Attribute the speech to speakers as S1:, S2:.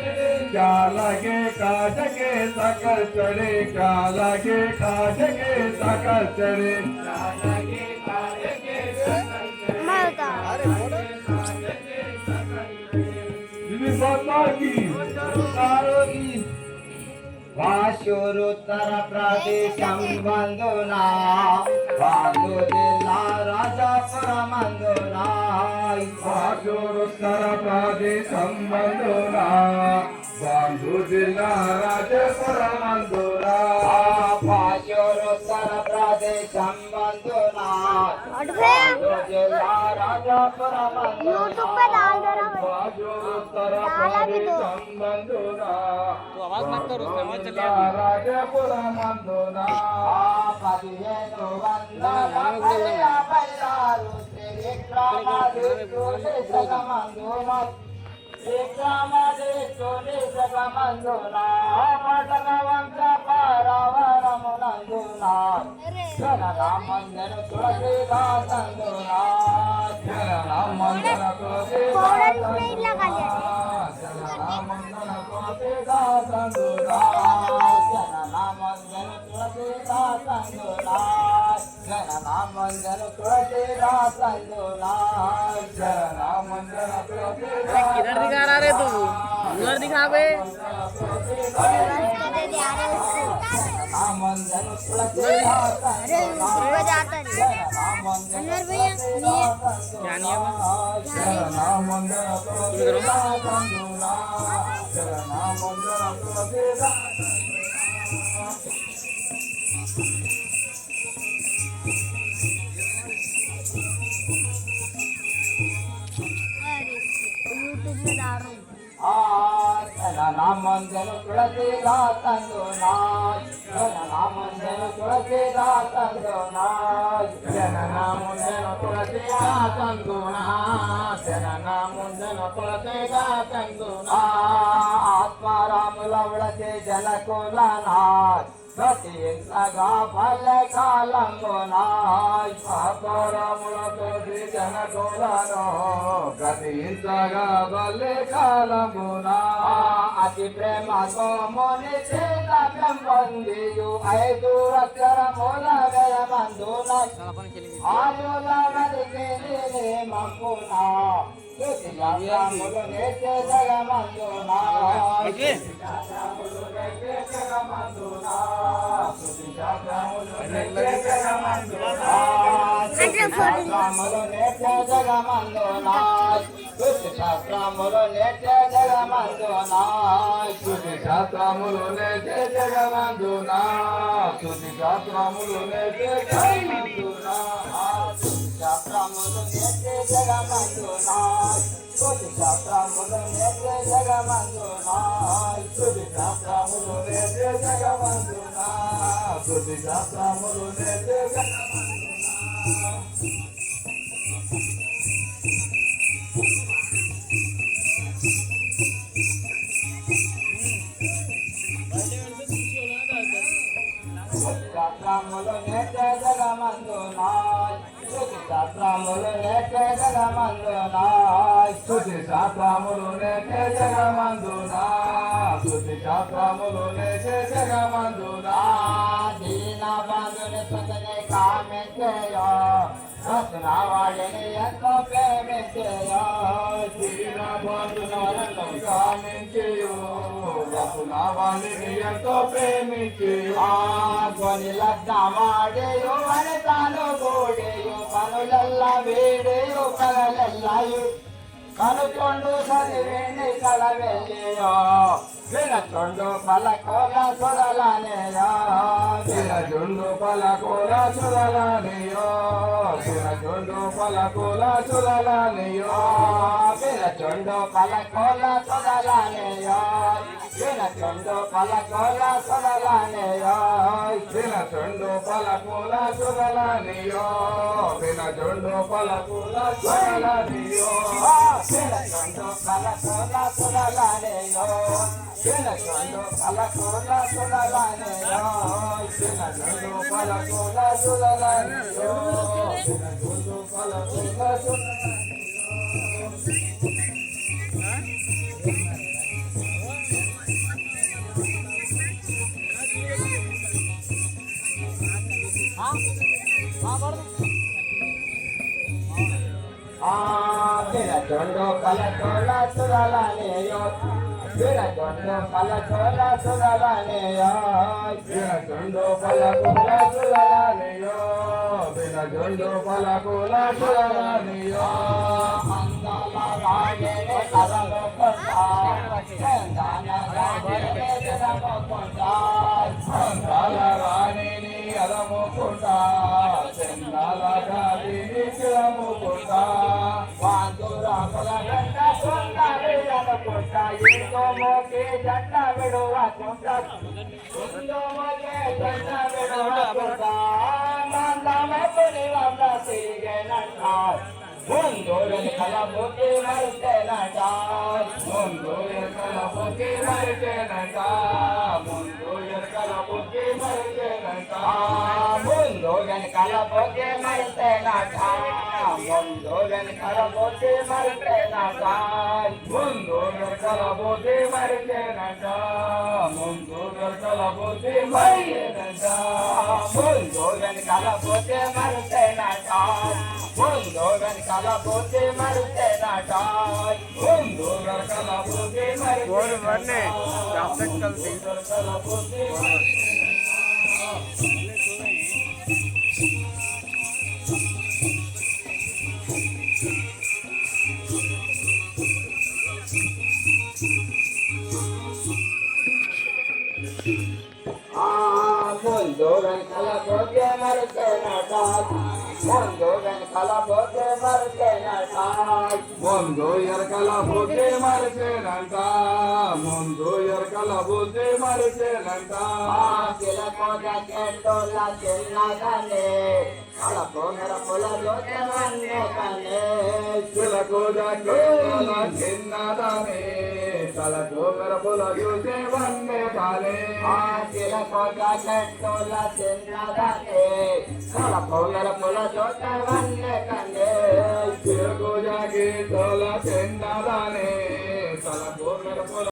S1: क्या लगे काज के सकल चढ़े, क्या लगे काज के सकल चढ़े, क्या लगे काज के सकल चढ़े, माता की
S2: वाशुरुत्तर प्रदेशं वन्दुना वान्दु जिल्ला राजापुर मंदुना
S1: वाशुरुत्तर प्रदेशं वन्दुना वान्दु जिल्ला राजापुर मंदुना
S2: वाशुरुत्तर प्रदेशं वन्दुना वान्दु जिल्ला राजापुर मंदुना
S3: यूट्यूब पे डाल दे रहा हूँ।
S1: वाशुरुत्तर
S3: डाला भी तो।
S1: प्रदेशं वन्दुना
S4: तो आवाज मत करो, उसमें आवाज चली
S1: राजापुर मंदुना
S2: पदियेनु वन्दना भया बल्लारु विक्रमादित्य जगमंदुना विक्रमादित्य जगमंदुना पटनवंश पारावरमुनंदुना जननामंदन तुलसीदासंदुना जननामंदन तुलसीदासंदुना जननामंदन तुलसीदासंदुना जननामंदन तुलसीदासंदुना जननामंदन तुलसीदासंदुना जननामंदन तुलसीदासंदुना
S4: किधर दिखा रहा रे तू? उधर दिखा बे।
S2: जननामंदन तुलसीदासंदुना
S3: अनवर भैया
S4: क्या नियम है?
S2: जननामंदन तुलसीदासंदुना जननामंदन
S3: यूट्यूब में डाल रहा हूँ।
S2: जननामंदन तुलसीदासंदुना जननामंदन तुलसीदासंदुना जननामंदन तुलसीदासंदुना जननामंदन तुलसीदासंदुना आत्मारामुलवळसे जनकुलनाथ सतींसगा फलकालंबुनाय
S1: आत्मारामुलसे जनकुलनो गतींसगा फलकालंबुना
S2: अति प्रेम सोमुनि सीता ब्रह्मंदियु ऐदु अक्षर मूल वेद मंदुना आयुला नदी केली मंपुना सुतिया मुलु नेते जग मंदुना जगमंदुना सुतिया मुलु नेते जगमंदुना मुलु नेते जगमंदुना शास्त्रमुలు నేర్చే జగమందునా
S1: శృతి శాస్త్రములు నేర్చే జగమందునా శృతి శాస్త్రములు నేర్చే జగమందునా
S2: శాస్త్రములు నేర్చే జగమందునా శృతి శాస్త్రములు నేర్చే జగమందునా
S1: శృతి శాస్త్రములు నేర్చే జగమందునా శృతి శాస్త్రములు నేర్చే జగమందునా
S2: శాస్త్రములు నేర్చే జగమందునా శృతి శాస్త్రములు నేర్చే జగమందునా
S1: శృతి శాస్త్రములు నేర్చే జగమందునా శృతి శాస్త్రములు నేర్చే జగమందునా
S2: దీన బంధుని సుతని కామించేయో రత్నవాళిని ఎంతో ప్రేమించేయో
S1: దీన బంధువులను కామించేయో రత్నవాళిని ఎంతో ప్రేమించేయో
S2: కొని లగ్నమాడేయో అని తాను గోడేయో పనులెల్ల వేడేయో కలలెల్లాయు కనుకొండు చదివేని కల వెళ్ళేయో వినచొండు పలకోల చొదలనేయో
S1: వినచొండు పలకోల చొదలనేయో వినచొండు పలకోల చొదలనేయో
S2: వినచొండు పలకోల చొదలనేయో వినచొండు పలకోల చొదలనేయో
S1: వినచొండు పలకోల చొదలనేయో వినచొండు పలకోల చొదలనేయో
S2: వినచొండు పలకోల చొదలనేయో వినచొండు పలకోల చొదలనేయో
S1: వినచొండు పలకోల చొదలనేయో వినచొండు పలకోల చొదలనేయో
S2: చొండు కల చోళ సురలనేయో వీరచొండు కల చోళ సురలనేయో
S1: వీరచండు పలకుల సురలనియో వీరచండు పలకుల సురలనియో
S2: అందాల రాజేనే కరలు కొంటా చందాన రాజేనే జనము కొంటా
S1: అందాల రాణిని అలముకుంటా చందాల గాలిని కిలముకుంటా
S2: వాందురాకుల గంట సుందరి అనుకుంటా ఏదో మోకే జంట విడువకుంటా ఉందో మోకే జంట విడువకుంటా మందమపుని వంద తిరిగేనంట ముందు వెనుకల బుద్ధి మరితేనంట
S1: ముందు ఎరకల బుద్ధి మరిచేనంట ముందు ఎరకల బుద్ధి మరిచేనంట
S2: ముందు వెనుకల బుద్ధి మరితేనంట ముందు వెనుకల బుద్ధి మరితేనంట
S1: ముందు ఎరకల బుద్ధి మరిచేనంట ముందు ఎరకల బుద్ధి మరిచేనంట
S2: ముందు వెనుకల బుద్ధి మరితేనంట ముందు వెనుకల బుద్ధి మరితేనంట
S1: ముందు ఎరకల బుద్ధి మరిచేనంట
S2: ముందు వెనుకల బుద్ధి మరితేనంట ముందు వెనుకల బుద్ధి మరితేనంట
S1: ముందు ఎరకల బుద్ధి మరిచేనంట ముందు ఎరకల బుద్ధి మరిచేనంట
S2: చిలకోట చెట్టుల చిన్నగానే కళకు మెరపుల జోతవన్నే కనే
S1: చిలకు దగ్గర చిన్నదానే తలకు మెరపుల చూసే వన్నే కాలే
S2: చిలకోట చెట్టుల చిన్నగానే కళకు మెరపుల జోతవన్నే కనే
S1: చిరకు జాగి తోల చిన్నదానే తలకు మెరపుల